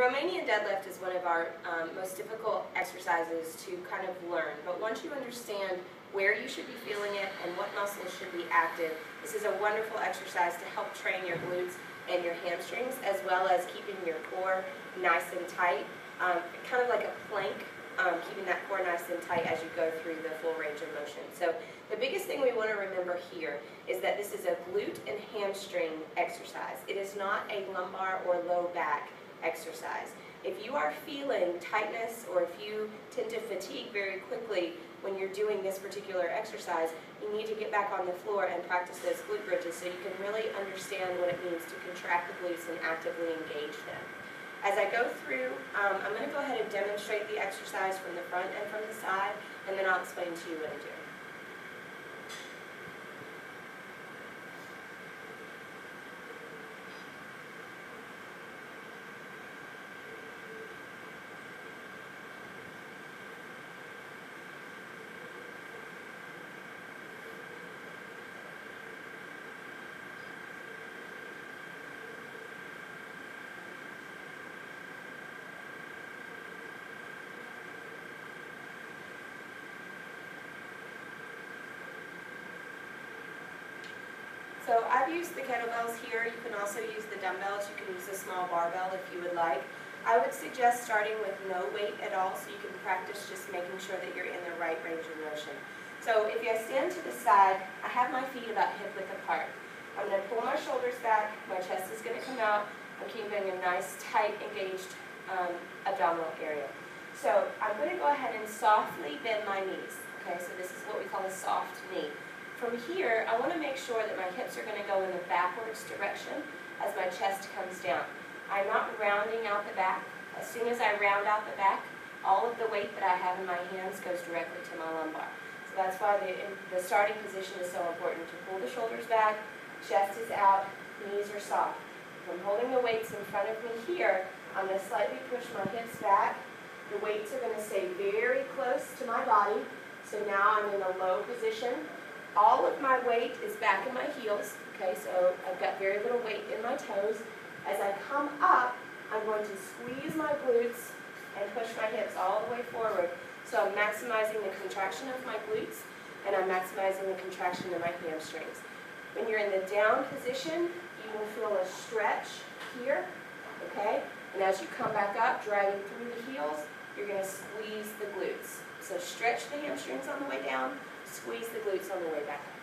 Romanian deadlift is one of our most difficult exercises to kind of learn, but once you understand where you should be feeling it and what muscles should be active, this is a wonderful exercise to help train your glutes and your hamstrings, as well as keeping your core nice and tight, kind of like a plank, keeping that core nice and tight as you go through the full range of motion. So the biggest thing we want to remember here is that this is a glute and hamstring exercise. It is not a lumbar or low back exercise. If you are feeling tightness or if you tend to fatigue very quickly when you're doing this particular exercise, you need to get back on the floor and practice those glute bridges so you can really understand what it means to contract the glutes and actively engage them. As I go through, I'm going to go ahead and demonstrate the exercise from the front and from the side, and then I'll explain to you what I'm doing. So I've used the kettlebells here. You can also use the dumbbells. You can use a small barbell if you would like. I would suggest starting with no weight at all so you can practice just making sure that you're in the right range of motion. So if I stand to the side, I have my feet about hip width apart. I'm going to pull my shoulders back. My chest is going to come out. I'm keeping a nice, tight, engaged abdominal area. So I'm going to go ahead and softly bend my knees. Okay, so this is what we call a soft knee. From here, I want to make sure that my hips are going to go in the backwards direction as my chest comes down. I'm not rounding out the back. As soon as I round out the back, all of the weight that I have in my hands goes directly to my lumbar. So that's why the starting position is so important, to pull the shoulders back, chest is out, knees are soft. If I'm holding the weights in front of me here, I'm going to slightly push my hips back. The weights are going to stay very close to my body. So now I'm in a low position. All of my weight is back in my heels, okay, so I've got very little weight in my toes. As I come up, I'm going to squeeze my glutes and push my hips all the way forward. So I'm maximizing the contraction of my glutes, and I'm maximizing the contraction of my hamstrings. When you're in the down position, you will feel a stretch here, okay? And as you come back up, driving through the heels, you're going to squeeze the glutes. So stretch the hamstrings on the way down, squeeze the glutes on the way back up.